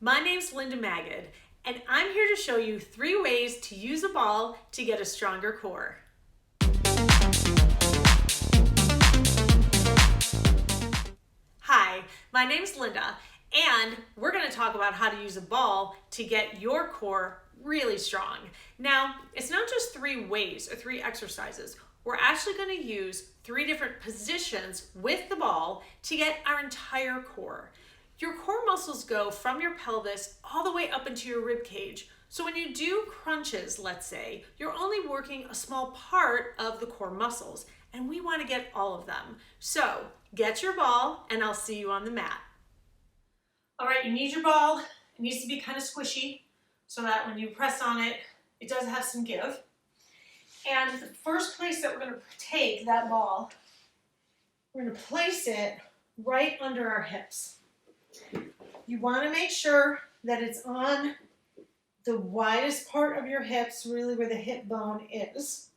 My name's Linda Magid, and I'm here to show you 3 ways to use a ball to get a stronger core. Hi, my name's Linda, and we're going to talk about how to use a ball to get your core really strong. Now, it's not just 3 ways or 3 exercises. We're actually going to use 3 different positions with the ball to get our entire core. Your core muscles go from your pelvis all the way up into your rib cage. So when you do crunches, let's say, you're only working a small part of the core muscles, and we want to get all of them. So get your ball, and I'll see you on the mat. All right, you need your ball. It needs to be kind of squishy so that when you press on it, it does have some give. And the first place that we're going to take that ball, we're going to place it right under our hips. You want to make sure that it's on the widest part of your hips, really where the hip bone is,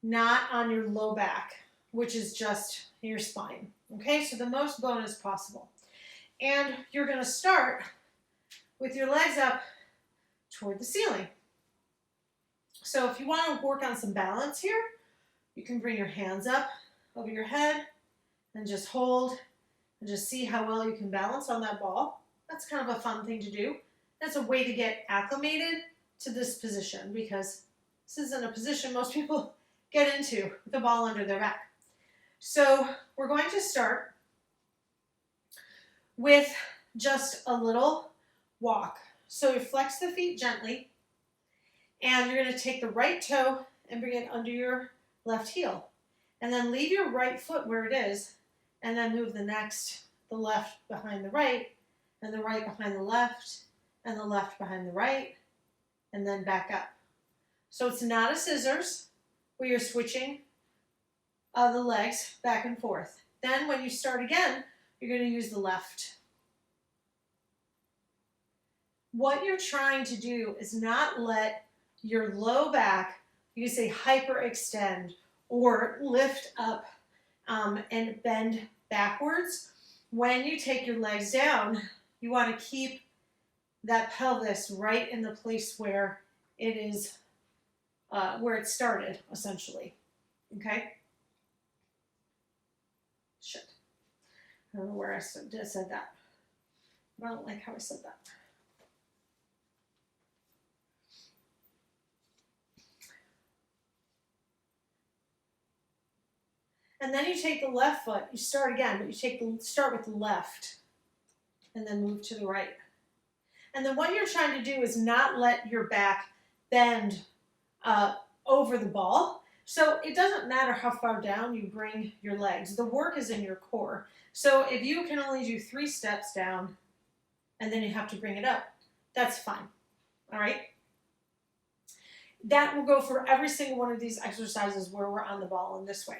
not on your low back, which is just your spine. Okay, so the most bone as possible. And you're going to start with your legs up toward the ceiling. So if you want to work on some balance here, you can bring your hands up over your head and just hold and just see how well you can balance on that ball. That's kind of a fun thing to do. That's a way to get acclimated to this position because this isn't a position most people get into with the ball under their back. So we're going to start with just a little walk. So you flex the feet gently, and you're going to take the right toe and bring it under your left heel. And then leave your right foot where it is, and then move the left behind the right, and the right behind the left, and the left behind the right, and then back up. So it's not a scissors where you're switching the legs back and forth. Then when you start again, you're going to use the left. What you're trying to do is not let your low back, you can say hyperextend or lift up and bend backwards. When you take your legs down, you want to keep that pelvis right in the place where it is, where it started, essentially. Okay? Shit. I don't know where I said that. I don't like how I said that. And then you take the left foot, you start again, but you start with the left and then move to the right. And then what you're trying to do is not let your back bend over the ball. So it doesn't matter how far down you bring your legs. The work is in your core. So if you can only do 3 steps down and then you have to bring it up, that's fine. All right? That will go for every single one of these exercises where we're on the ball in this way.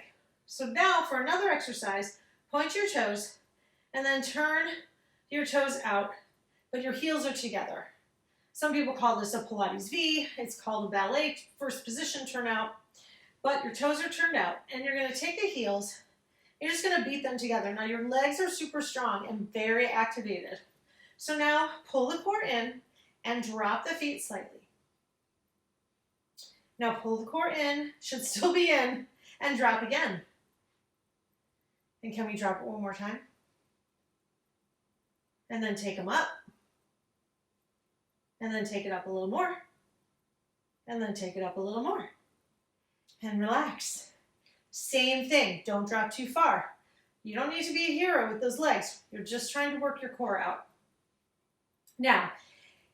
So now for another exercise, point your toes and then turn your toes out, but your heels are together. Some people call this a Pilates V. It's called a ballet first position turnout, but your toes are turned out and you're going to take the heels. You're just going to beat them together. Now your legs are super strong and very activated. So now pull the core in and drop the feet slightly. Now pull the core in, should still be in, and drop again. And can we drop it one more time? And then take them up. And then take it up a little more. And then take it up a little more. And relax. Same thing. Don't drop too far. You don't need to be a hero with those legs. You're just trying to work your core out. Now,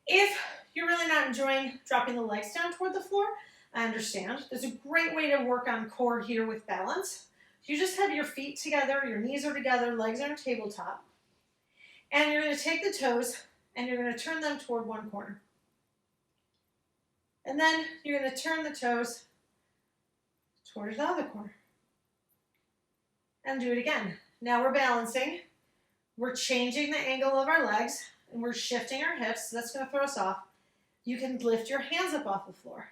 if you're really not enjoying dropping the legs down toward the floor, I understand. There's a great way to work on core here with balance. You just have your feet together, your knees are together, legs are on tabletop. And you're going to take the toes and you're going to turn them toward one corner. And then you're going to turn the toes towards the other corner. And do it again. Now we're balancing. We're changing the angle of our legs and we're shifting our hips. So that's going to throw us off. You can lift your hands up off the floor.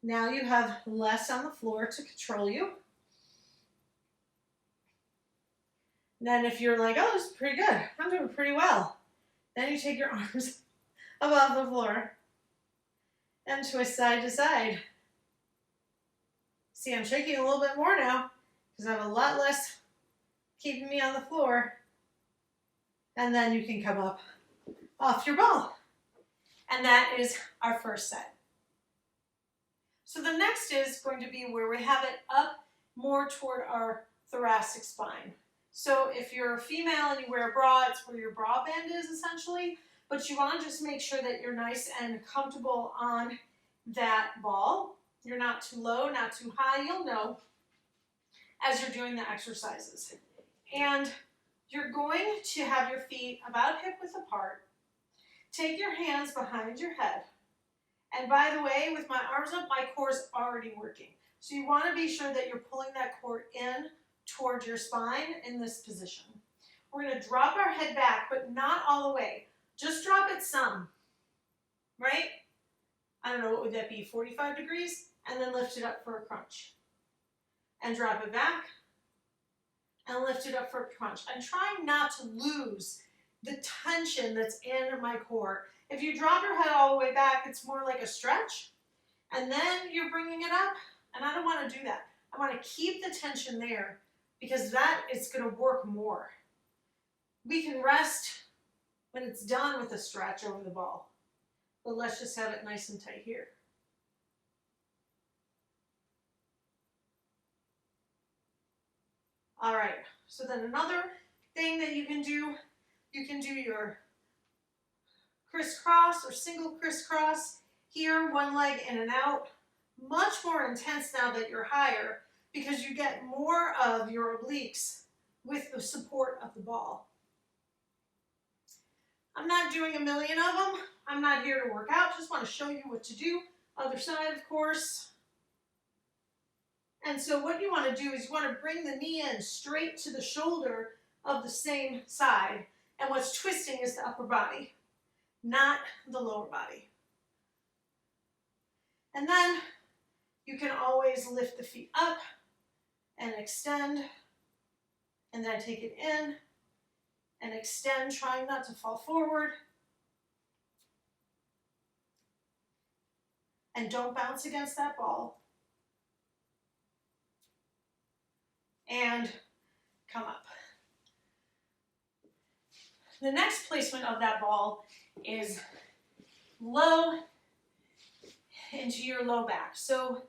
Now you have less on the floor to control you. And then if you're like, oh, this is pretty good, I'm doing pretty well, Then you take your arms above the floor and twist side to side. See, I'm shaking a little bit more now because I have a lot less keeping me on the floor. And then you can come up off your ball. And that is our first set. So the next is going to be where we have it up more toward our thoracic spine. So if you're a female and you wear a bra, it's where your bra band is essentially, but you want to just make sure that you're nice and comfortable on that ball. You're not too low, not too high. You'll know as you're doing the exercises. And you're going to have your feet about hip width apart. Take your hands behind your head. And by the way, with my arms up, my core is already working. So you want to be sure that you're pulling that core in towards your spine in this position. We're going to drop our head back, but not all the way. Just drop it some, right? I don't know, what would that be, 45 degrees? And then lift it up for a crunch. And drop it back, and lift it up for a crunch. I'm trying not to lose the tension that's in my core. If you drop your head all the way back, it's more like a stretch, and then you're bringing it up, and I don't want to do that. I want to keep the tension there because that is going to work more. We can rest when it's done with a stretch over the ball, but let's just have it nice and tight here. All right, so then another thing that you can do your crisscross or single crisscross here, one leg in and out. Much more intense now that you're higher because you get more of your obliques with the support of the ball. I'm not doing a million of them. I'm not here to work out, just want to show you what to do. Other side, of course. And so what you want to do is you want to bring the knee in straight to the shoulder of the same side. And what's twisting is the upper body, not the lower body. And then you can always lift the feet up and extend. And then take it in and extend, trying not to fall forward. And don't bounce against that ball. And come up. The next placement of that ball is low into your low back. So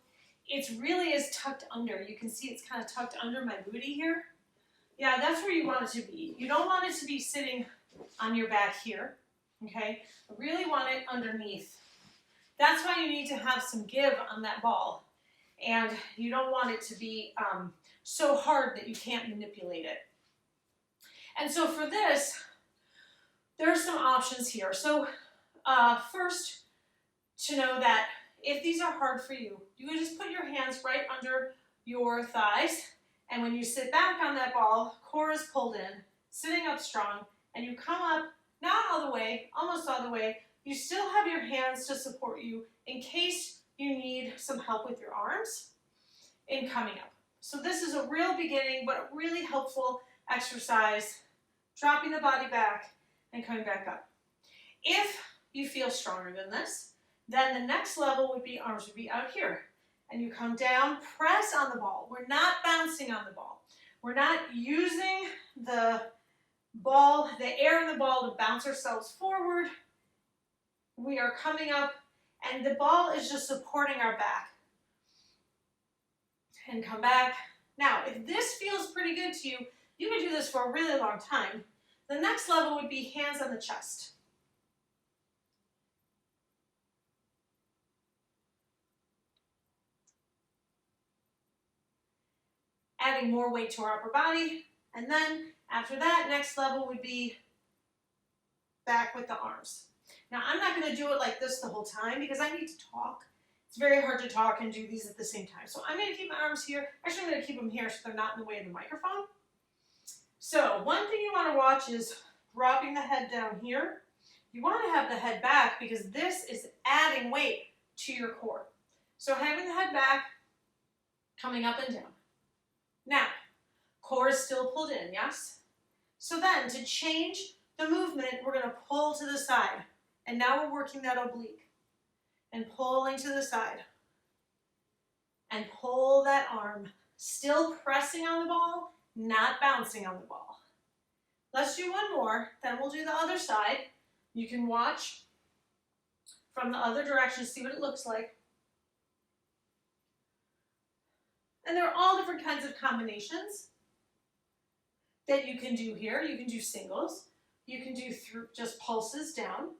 it really is tucked under. You can see it's kind of tucked under my booty here. Yeah, that's where you want it to be. You don't want it to be sitting on your back here, okay? I really want it underneath. That's why you need to have some give on that ball. And you don't want it to be so hard that you can't manipulate it. And so for this, there are some options here. So first, to know that if these are hard for you, you can just put your hands right under your thighs. And when you sit back on that ball, core is pulled in, sitting up strong, and you come up, not all the way, almost all the way. You still have your hands to support you in case you need some help with your arms in coming up. So this is a real beginning, but a really helpful exercise, dropping the body back and coming back up. If you feel stronger than this, then the next level would be arms would be out here. And you come down, press on the ball. We're not bouncing on the ball. We're not using the ball, the air in the ball to bounce ourselves forward. We are coming up, and the ball is just supporting our back. And come back. Now, if this feels pretty good to you, you can do this for a really long time. The next level would be hands on the chest. Adding more weight to our upper body. And then after that, next level would be back with the arms. Now, I'm not going to do it like this the whole time because I need to talk. It's very hard to talk and do these at the same time. So I'm going to keep my arms here. Actually, I'm going to keep them here so they're not in the way of the microphone. So one thing you want to watch is dropping the head down here. You want to have the head back because this is adding weight to your core. So having the head back, coming up and down. Now, core is still pulled in, yes? So then to change the movement, we're going to pull to the side. And now we're working that oblique. And pulling to the side. And pull that arm. Still pressing on the ball, not bouncing on the ball. Let's do one more, then we'll do the other side. You can watch from the other direction, see what it looks like. And there are all different kinds of combinations that you can do here. You can do singles. You can do through just pulses down,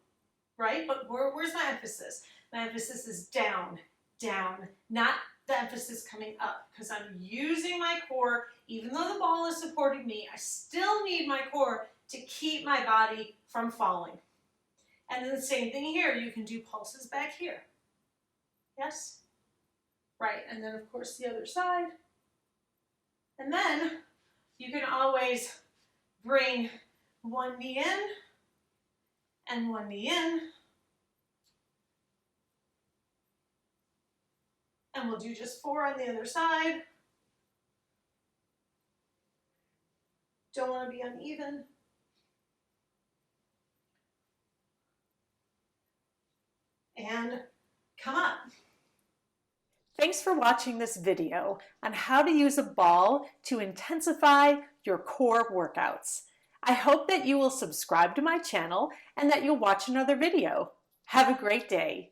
right? But where's my emphasis? My emphasis is down, down, not the emphasis coming up, because I'm using my core. Even though the ball is supporting me, I still need my core to keep my body from falling. And then the same thing here. You can do pulses back here. Yes? Right, and then of course the other side. And then you can always bring one knee in and one knee in. And we'll do just 4 on the other side. Don't want to be uneven. And come up. Thanks for watching this video on how to use a ball to intensify your core workouts. I hope that you will subscribe to my channel and that you'll watch another video. Have a great day.